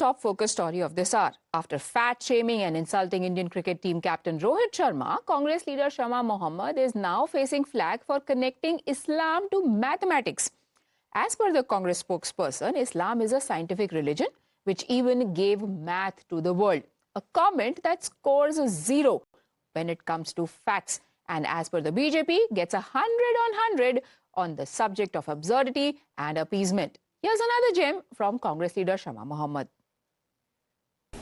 top focus story of this hour. After fat-shaming and insulting Indian cricket team captain Rohit Sharma, Congress leader Shama Mohamed is now facing flack for connecting Islam to mathematics. As per the Congress spokesperson, Islam is a scientific religion which even gave math to the world. A comment that scores a 0 when it comes to facts. And as per the BJP, gets 100 on 100 on the subject of absurdity and appeasement. Here's another gem from Congress leader Shama Mohamed.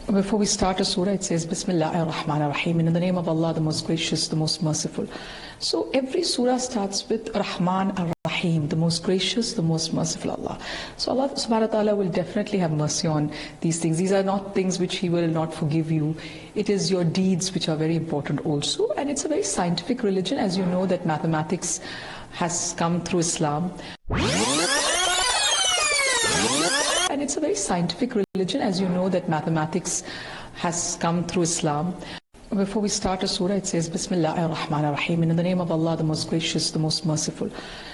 Before we start a surah, it says, Bismillahir Rahmanir Rahim, in the name of Allah, the most gracious, the most merciful. So every surah starts with Rahman ar-Rahim, the most gracious, the most merciful Allah. So Allah subhanahu wa ta'ala will definitely have mercy on these things. These are not things which He will not forgive you. It is your deeds which are very important also. And it's a very scientific religion, as you know that mathematics has come through Islam. And it's a very scientific religion, as you know that mathematics has come through Islam. Before we start a surah, it says, Bismillahir Rahmanir Rahim, in the name of Allah, the most gracious, the most merciful.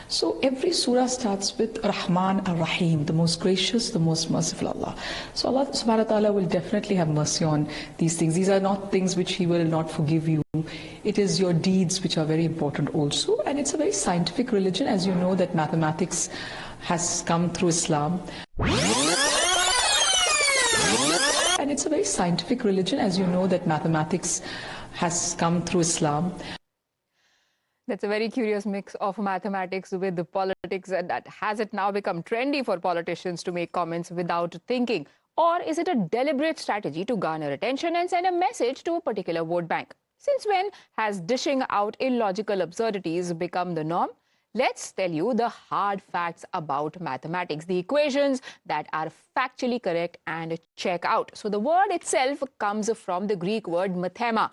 So every surah starts with Rahman ar-Rahim, the most gracious, the most merciful Allah. So Allah subhanahu wa ta'ala will definitely have mercy on these things. These are not things which He will not forgive you. It is your deeds which are very important also. And it's a very scientific religion, as you know that mathematics has come through Islam. And it's a very scientific religion, as you know that mathematics has come through Islam. That's a very curious mix of mathematics with the politics. And that has it now become trendy for politicians to make comments without thinking? Or is it a deliberate strategy to garner attention and send a message to a particular vote bank? Since when has dishing out illogical absurdities become the norm? Let's tell you the hard facts about mathematics, the equations that are factually correct and check out. So the word itself comes from the Greek word mathema.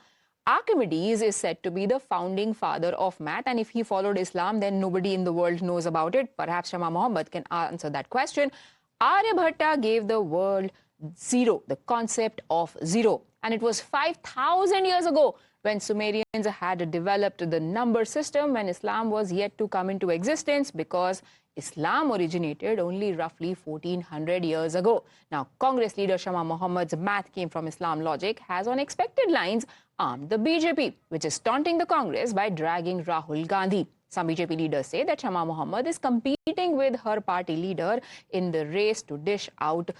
Archimedes is said to be the founding father of math, and if he followed Islam, then nobody in the world knows about it. Perhaps Shama Mohamed can answer that question. Aryabhatta gave the world zero, the concept of zero. And it was 5,000 years ago when Sumerians had developed the number system, when Islam was yet to come into existence, because Islam originated only roughly 1400 years ago. Now, Congress leader Shama Mohammed's math came from Islam logic has on expected lines armed the BJP, which is taunting the Congress by dragging Rahul Gandhi. Some BJP leaders say that Shama Mohamed is competing with her party leader in the race to dish out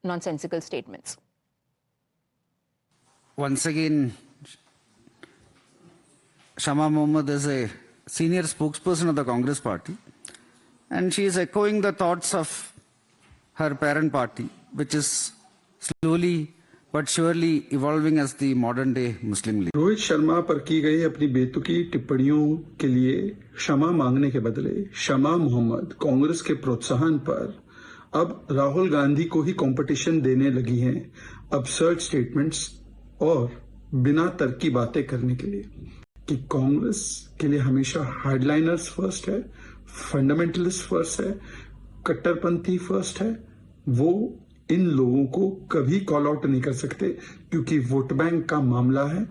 nonsensical statements. Once again, Shama Mohamed is a senior spokesperson of the Congress party, and she is echoing the thoughts of her parent party, which is slowly but surely evolving as the modern day Muslim League. Rohit Sharma पर की गई अपनी बेतुकी टिप्पणियों के लिए क्षमा मांगने के बदले शमा मोहम्मद कांग्रेस के प्रोत्साहन पर अब राहुल गांधी को ही कंपटीशन देने लगी हैं अबसर्ड स्टेटमेंट्स और बिना तर्क की बातें करने के लिए कि कांग्रेस के लिए हमेशा हार्डलाइनर्स फर्स्ट है, फंडामेंटलिस्ट फर्स्ट है, कट्टरपंथी फर्स्ट है। वो इन लोगों को कभी कॉल आउट नहीं कर सकते क्योंकि वोट बैंक का मामला है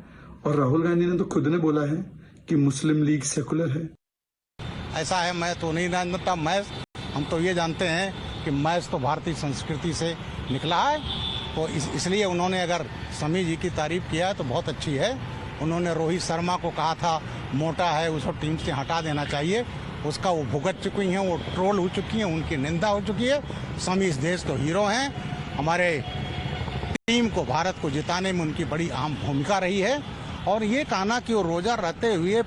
और राहुल गांधी ने तो खुद ने बोला है कि मुस्लिम लीग सेकुलर है। ऐसा है, मैं तो नहीं जानता मैथ, हम तो ये जानते हैं कि मैथ तो भारतीय संस्कृति से निकला है, तो इसलिए उन्होंने अगर समी जी की तारीफ किया है तो बहुत अच्छी है। उन्होंने रोहित शर्मा को कहा था मोटा है, उसको टीम से हटा देना चाहिए, उसका वो भुगत चुकी हैं, वो ट्रोल हो चुकी हैं, उनकी निंदा हो चुकी है। समी इस देश के हीरो हैं, हमारे टीम को, भारत को जिताने में उनकी बड़ी अहम भूमिका रही है। और ये कहना कि वो रोजा रहते हुए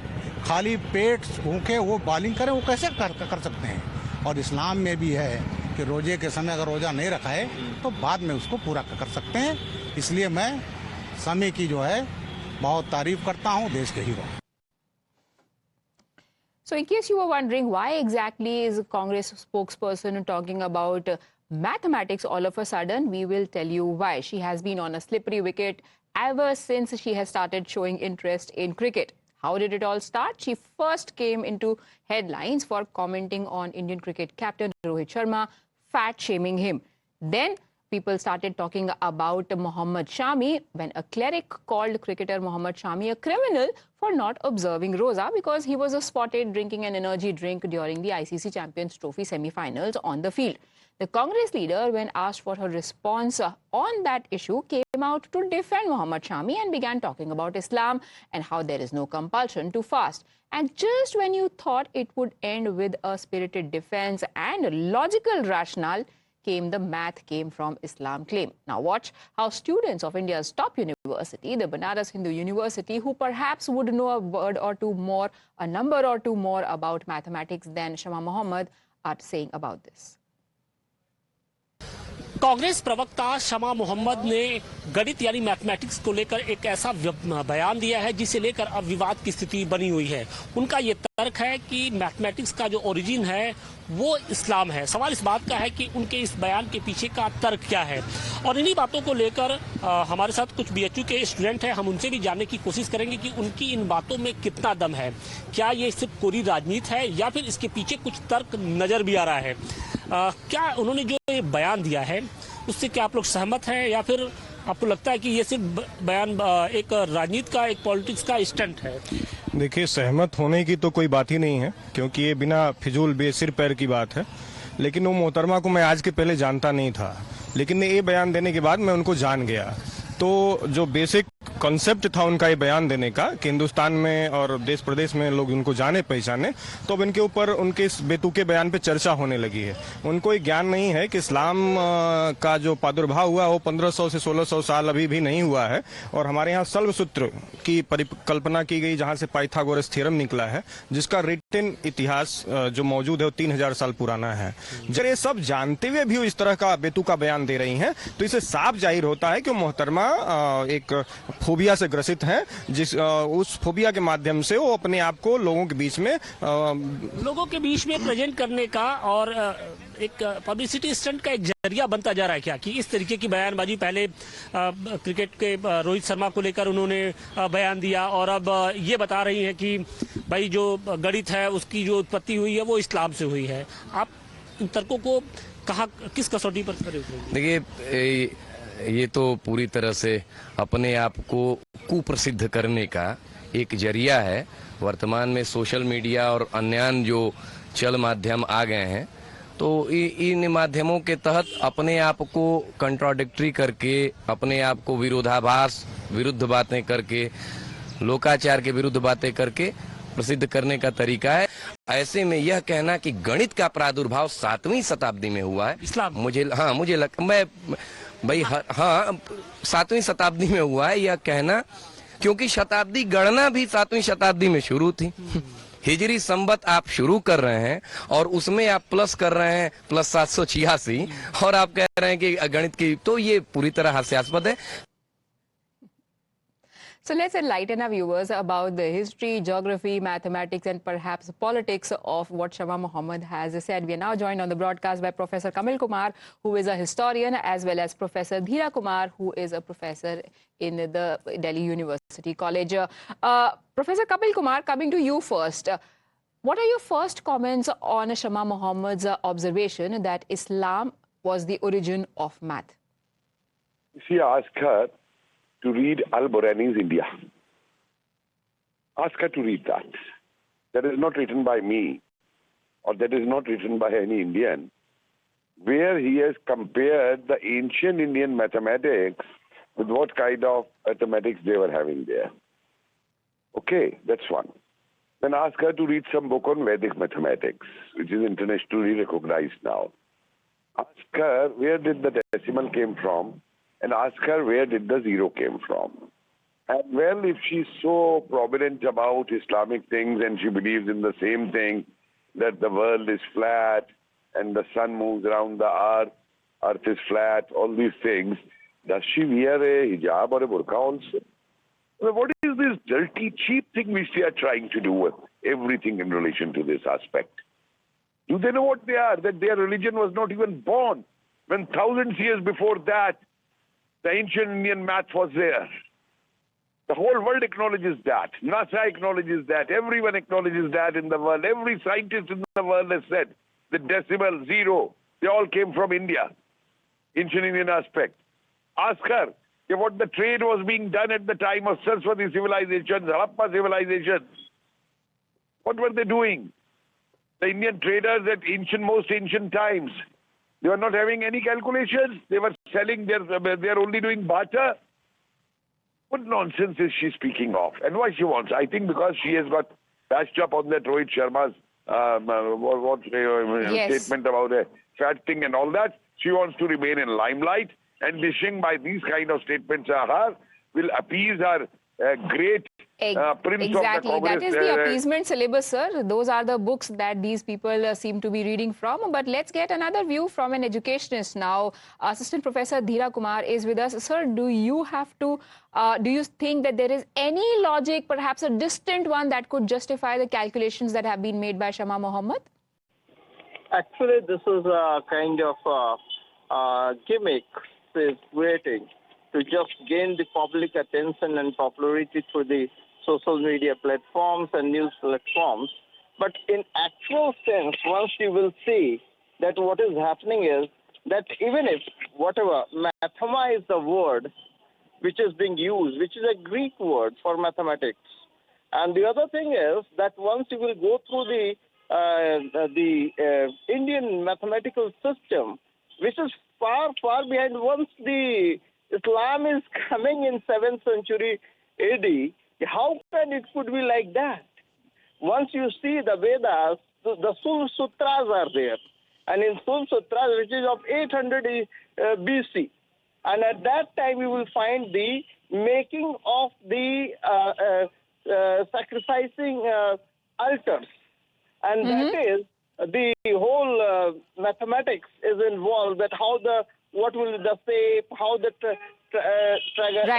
खाली पेट भूखे वो बॉलिंग करें, वो कैसे कर सकते हैं? और इस्लाम में भी है कि रोजे के समय अगर रोजा नहीं रखा है तो बाद में उसको पूरा कर सकते हैं। इसलिए मैं समी की जो है बहुत तारीफ करता हूँ, देश के hero. So in case you were wondering why exactly is a Congress spokesperson talking about mathematics all of a sudden, we will tell you why. She has been on a slippery wicket ever since she has started showing interest in cricket. How did it all start? She first came into headlines for commenting on Indian cricket captain Rohit Sharma, fat-shaming him. Then people started talking about Mohammad Shami when a cleric called cricketer Mohammad Shami a criminal for not observing Roza because he was spotted drinking an energy drink during the ICC Champions Trophy semi-finals on the field. The Congress leader, when asked for her response on that issue, came out to defend Mohammad Shami and began talking about Islam and how there is no compulsion to fast. And just when you thought it would end with a spirited defense and logical rationale, the math came from Islam claim. Now watch how students of India's top university, the Banaras Hindu University, who perhaps would know a word or two more, a number or two more about mathematics than Shama Mohamed, are saying about this. Congress प्रवक्ता शमा मोहम्मद ने गणित यानी mathematics को लेकर एक ऐसा बयान दिया है जिसे लेकर अब विवाद की स्थिति बनी हुई है। उनका ये तर्क है कि मैथमेटिक्स का जो ओरिजिन है वो इस्लाम है। सवाल इस बात का है कि उनके इस बयान के पीछे का तर्क क्या है, और इन्हीं बातों को लेकर हमारे साथ कुछ बीएचयू के स्टूडेंट हैं। हम उनसे भी जानने की कोशिश करेंगे कि उनकी इन बातों में कितना दम है, क्या ये सिर्फ कोरी राजनीति है या फिर इसके पीछे कुछ तर्क नजर भी आ रहा है। क्या उन्होंने जो ये बयान दिया है उससे क्या आप लोग सहमत हैं, या फिर आपको लगता है कि ये सिर्फ बयान एक राजनीति का, एक पॉलिटिक्स का स्टंट है? देखिए, सहमत होने की तो कोई बात ही नहीं है, क्योंकि ये बिना फिजूल बेसिर पैर की बात है। लेकिन वो मोहतरमा को मैं आज के पहले जानता नहीं था, लेकिन ये बयान देने के बाद मैं उनको जान गया। तो जो बेसिक कॉन्सेप्ट था उनका ये बयान देने का कि हिंदुस्तान में और देश प्रदेश में लोग उनको जाने पहचाने, तो अब इनके ऊपर उनके इस बेतुके बयान पे चर्चा होने लगी है। उनको ये ज्ञान नहीं है कि इस्लाम का जो प्रादुर्भाव हुआ वो 1500 से 1600 साल अभी भी नहीं हुआ है, और हमारे यहाँ शल्व सूत्र की परिकल्पना की गई, जहाँ से पाइथागोरस थ्योरम निकला है, जिसका रिटन इतिहास जो मौजूद है वो 3000 साल पुराना है। जब ये सब जानते हुए भी इस तरह का बेतुका बयान दे रही हैं, तो इसे साफ जाहिर होता है कि मोहतरमा एक फोबिया से ग्रसित हैं, उस फोबिया के माध्यम से वो अपने आप को लोगों के बीच में प्रेजेंट करने का और एक पब्लिसिटी स्टंट का एक जरिया बनता जा रहा है क्या, कि इस तरीके की बयानबाजी पहले क्रिकेट के रोहित शर्मा को लेकर उन्होंने बयान दिया, और अब ये बता रही हैं कि भाई जो गणित है उसकी जो उत्पत्ति हुई है वो इस्लाम से हुई है। आप इन तर्कों को कहाँ, किस कसौटी पर खड़े उतरेंगे? देखिए, ये तो पूरी तरह से अपने आप को कुप्रसिद्ध करने का एक जरिया है। वर्तमान में सोशल मीडिया और अन्य जो चल माध्यम आ गए हैं, तो इन माध्यमों के तहत अपने आप को कंट्राडिक्टरी करके, अपने आप को विरुद्ध बातें करके, लोकाचार के विरुद्ध बातें करके प्रसिद्ध करने का तरीका है। ऐसे में यह कहना कि गणित का प्रादुर्भाव 7वीं शताब्दी में हुआ है, भाई 7वीं शताब्दी में हुआ है यह कहना, क्योंकि शताब्दी गणना भी 7वीं शताब्दी में शुरू थी। हिजरी संवत आप शुरू कर रहे हैं और उसमें आप प्लस कर रहे हैं +786, और आप कह रहे हैं कि गणित की, तो ये पूरी तरह हास्यास्पद है। So let's enlighten our viewers about the history, geography, mathematics, and perhaps politics of what Shama Mohamed has said. We are now joined on the broadcast by Professor Kamil Kumar, who is a historian, as well as Professor Dheera Kumar, who is a professor in the Delhi University College. Professor Kamil Kumar, coming to you first. What are your first comments on Shama Mohammed's observation that Islam was the origin of math? She asked her to read Al-Burani's India. Ask her to read that. That is not written by me, or that is not written by any Indian, where he has compared the ancient Indian mathematics with what kind of mathematics they were having there. Okay, that's one. Then ask her to read some book on Vedic mathematics, which is internationally recognized now. Ask her where did the decimal came from, and ask her where did the zero came from. And well, if she's so prominent about Islamic things and she believes in the same thing, that the world is flat and the sun moves around the earth is flat, all these things, does she wear a hijab or a burqa also? Well, what is this dirty, cheap thing which they are trying to do with everything in relation to this aspect? Do they know what they are? That their religion was not even born when thousands of years before that, the ancient Indian math was there. The whole world acknowledges that. NASA acknowledges that. Everyone acknowledges that in the world. Every scientist in the world has said the decimal, zero, they all came from India. Ancient Indian aspect. Ask her what the trade was being done at the time of Saraswati civilization, Harappa civilization. What were they doing? The Indian traders at most ancient times. They were not having any calculations. They were selling they're only doing barter. What nonsense is she speaking of? And why she wants? I think because she has got patched up on that Rohit Sharma's Yes. statement about a fat thing and all that. She wants to remain in limelight, and wishing by these kind of statements her will appease her great prince Exactly. of the Congress. That is the appeasement syllabus, sir. Those are the books that these people seem to be reading from. But let's get another view from an educationist now. Assistant Professor Dheera Kumar is with us. Sir, do you think that there is any logic, perhaps a distant one, that could justify the calculations that have been made by Shama Mohamed? Actually, this is a kind of gimmick is waiting to just gain the public attention and popularity through the social media platforms and news platforms. But in actual sense, once you will see that what is happening is that even if whatever, mathema is the word which is being used, which is a Greek word for mathematics. And the other thing is that once you will go through the Indian mathematical system, which is far, far behind. Once the Islam is coming in 7th century AD, how can it could be like that? Once you see the Vedas, the Sul Sutras are there. And in Sul Sutras, which is of 800 BC, and at that time you will find the making of the sacrificing altars. And that is the whole mathematics is involved, that what will be the shape, how the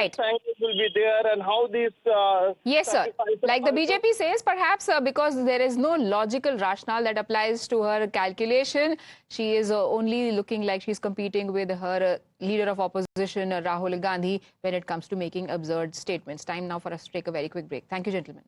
triangle will be there, and how these yes, sir. Like the BJP says, perhaps because there is no logical rationale that applies to her calculation, she is only looking like she's competing with her leader of opposition, Rahul Gandhi, when it comes to making absurd statements. Time now for us to take a very quick break. Thank you, gentlemen.